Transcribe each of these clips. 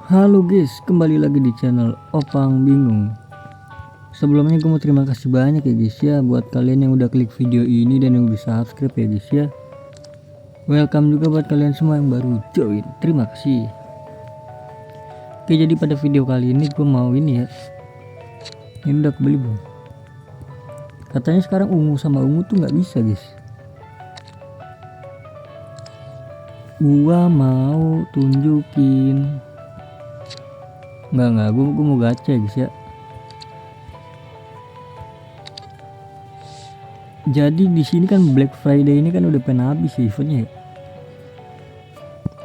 Halo guys, kembali lagi di channel Opang Bingung. Sebelumnya gue mau terima kasih banyak ya guys ya buat kalian yang udah klik video ini dan yang udah subscribe ya guys ya. Welcome juga buat kalian semua yang baru join. Terima kasih. Oke, jadi pada video kali ini gue mau ini ya. Ini udah kebeli belum? Katanya sekarang ungu sama ungu tuh nggak bisa guys. Gua mau tunjukin. Enggak, gue mau gacha guys ya. Jadi di sini kan Black Friday ini kan udah pengen habis ya eventnya ya.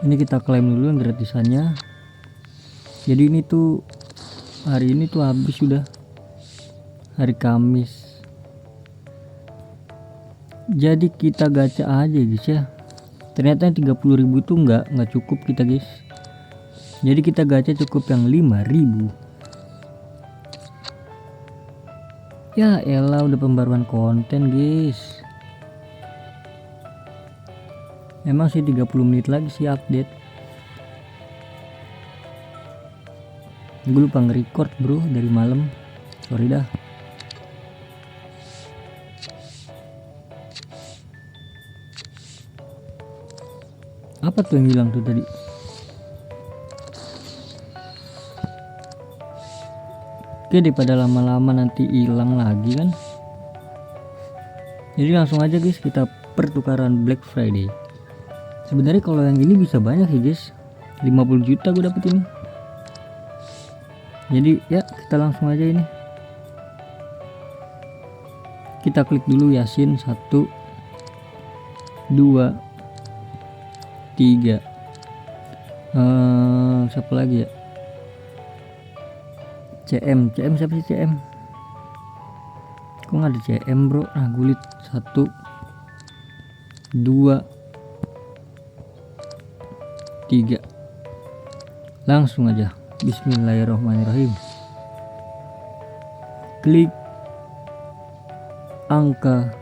Ini kita klaim dulu yang gratisannya. Jadi ini tuh hari ini tuh habis sudah, hari Kamis. Jadi kita gacha aja guys ya. Ternyata yang 30.000 tuh nggak cukup kita guys. Jadi kita gacha cukup yang 5.000. Ya elah, udah pembaruan konten guys. Emang sih 30 menit lagi sih update. Gue lupa nge-record bro dari malam. Sorry dah. Apa tuh yang hilang tuh tadi? Oke, daripada lama-lama nanti hilang lagi kan. Jadi langsung aja guys kita pertukaran Black Friday. Sebenarnya kalau yang ini bisa banyak sih guys. 50 juta gue dapet ini. Jadi ya kita langsung aja ini. Kita klik dulu Yasin 1 2 3. Siapa lagi ya? CM siapa sih CM? Kok nggak ada CM bro? Nah gulit 1 2 3. Langsung aja Bismillahirrahmanirrahim. Klik angka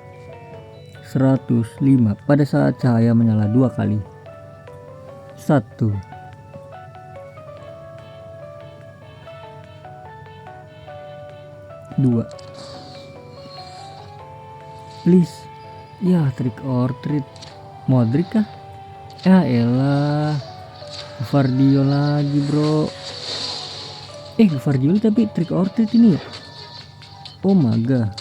105 pada saat cahaya menyala 2 kali. 1 2. Please. Ya trick or treat. Modric kah? Ya elah, Gvardiol lagi bro. Gvardiol tapi trick or treat ini ya. Oh my god.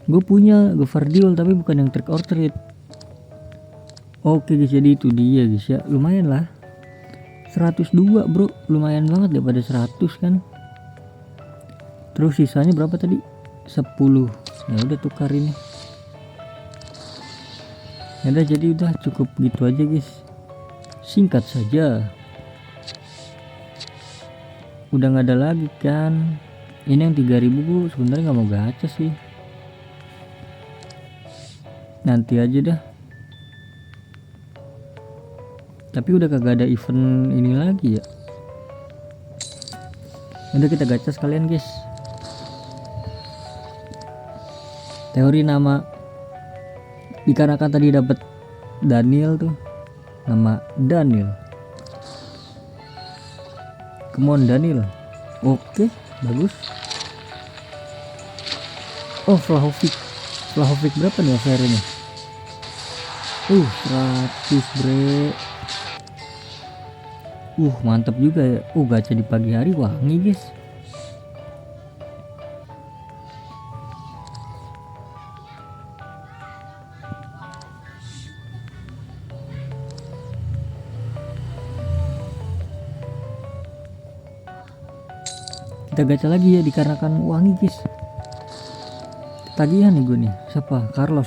Gue punya Gvardiol tapi bukan yang trick or treat. Oke guys, jadi itu dia guys ya. Lumayan lah, 102 bro, lumayan banget daripada 100 kan. Terus sisanya berapa tadi? 10. Ya udah tukar ini. Ya udah, jadi udah cukup gitu aja guys. Singkat saja. Udah nggak ada lagi kan. Ini yang 3000 gue sebenarnya nggak mau gacha sih. Nanti aja dah. Tapi udah kagak ada event ini lagi ya. Udah kita gacha sekalian guys. Teori nama, dikarenakan tadi dapat Daniel tuh, nama Daniel. Come on Daniel. Oke, bagus. Oh Vlahovic berapa nih offernya? 100 bre. Mantap juga ya. Gacha di pagi hari wangi guys. Kita gacha lagi ya dikarenakan wangi guys. Tagihan nih gue nih. Siapa? Carlos.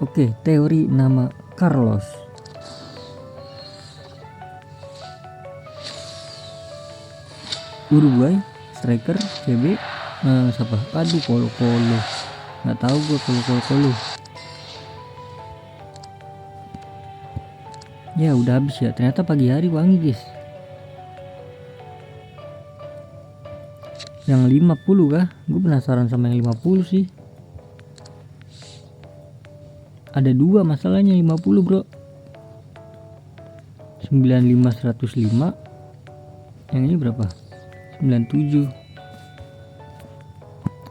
Oke, teori nama Carlos. Uruguay striker CB. Siapa? Aduh, Kolo. Nggak tahu gue Kolo. Ya udah habis ya. Ternyata pagi hari wangi guys. Yang 50 kah? Gue penasaran sama yang 50 sih. ada dua masalahnya 50 bro. 95 105. Yang ini berapa? 97.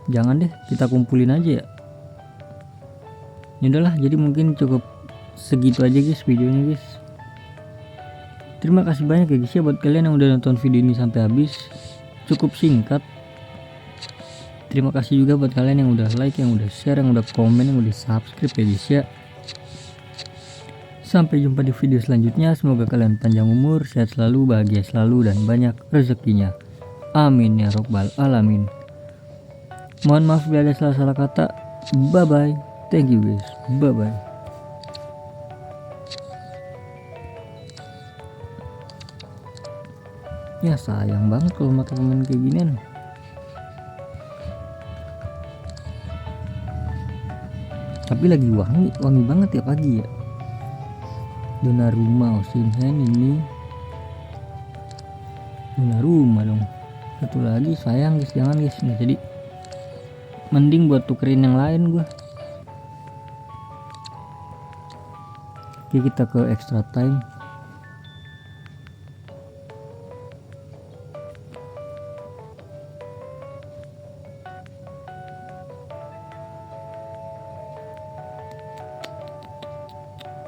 Jangan deh, kita kumpulin aja ya. Ya udahlah, jadi mungkin cukup segitu aja guys videonya guys. Terima kasih banyak ya guys ya buat kalian yang udah nonton video ini sampai habis. Cukup singkat. Terima kasih juga buat kalian yang udah like, yang udah share, yang udah komen, yang udah subscribe ya guys ya. Sampai jumpa di video selanjutnya. Semoga kalian panjang umur, sehat selalu, bahagia selalu, dan banyak rezekinya. Amin ya robbal alamin. Mohon maaf bila ada salah-salah kata. Bye bye. Thank you guys. Bye bye. Ya sayang banget kalau mata pemain kayak ginian. Tapi lagi wangi banget ya pagi ya. Donnarumma, Osimhen, ini Donnarumma dong. Satu lagi sayang guys, jangan guys, nggak jadi. Mending buat tukerin yang lain gua. Oke, kita ke extra time.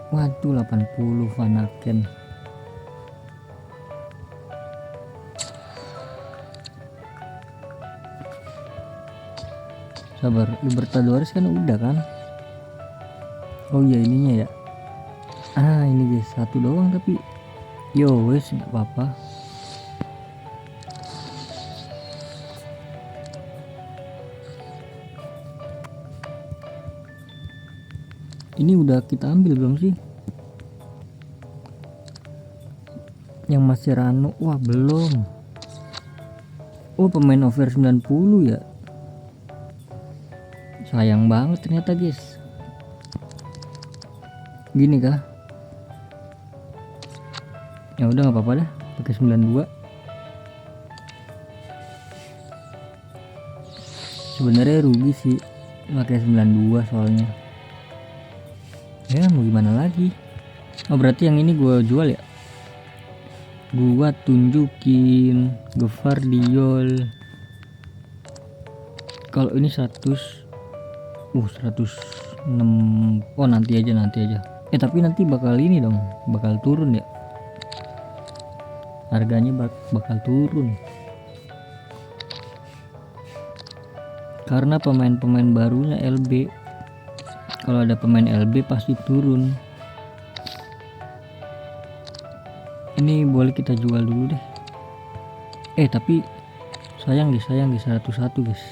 Waduh, 80 Van Aken. Sabar, Libertadores kan udah kan? Oh iya ininya ya. Ini guys, satu doang tapi yo wes nggak apa-apa. Ini udah kita ambil belum sih? Yang Mascherano, wah belum. Oh pemain over 90 ya. Sayang banget ternyata guys. Gini kah? Ya udah nggak apa-apa dah, pakai 92. Sebenarnya rugi sih pakai 92 soalnya. Ya mau gimana lagi. Oh berarti yang ini gua jual ya. Gua tunjukin Gvardiol. Kalau ini 100 106. Oh nanti aja. Tapi nanti bakal ini dong, bakal turun ya. Harganya bakal turun. Karena pemain-pemain barunya LB. Kalau ada pemain LB pasti turun. Ini boleh kita jual dulu deh. Tapi sayang guys 101 guys.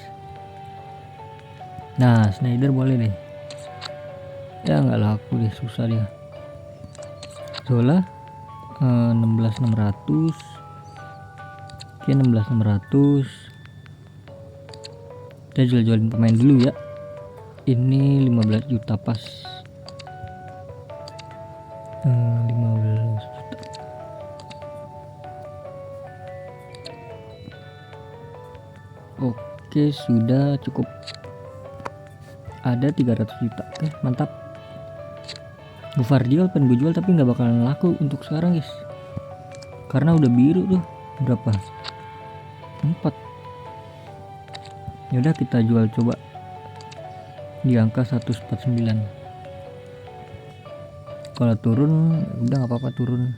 Nah Sneijder boleh deh. Ya nggak laku deh, susah dia. Zola 16.600. Oke 16.600. Kita jual-jualin pemain dulu ya. Ini 15 juta pas. 15 juta. Oke sudah cukup. Ada 300 juta. Oke mantap. Gvardiol pengen gue jual tapi nggak bakalan laku untuk sekarang guys. Karena udah biru tuh. Berapa? 4. Yaudah kita jual coba di angka 149. Kalau turun udah nggak apa-apa turun.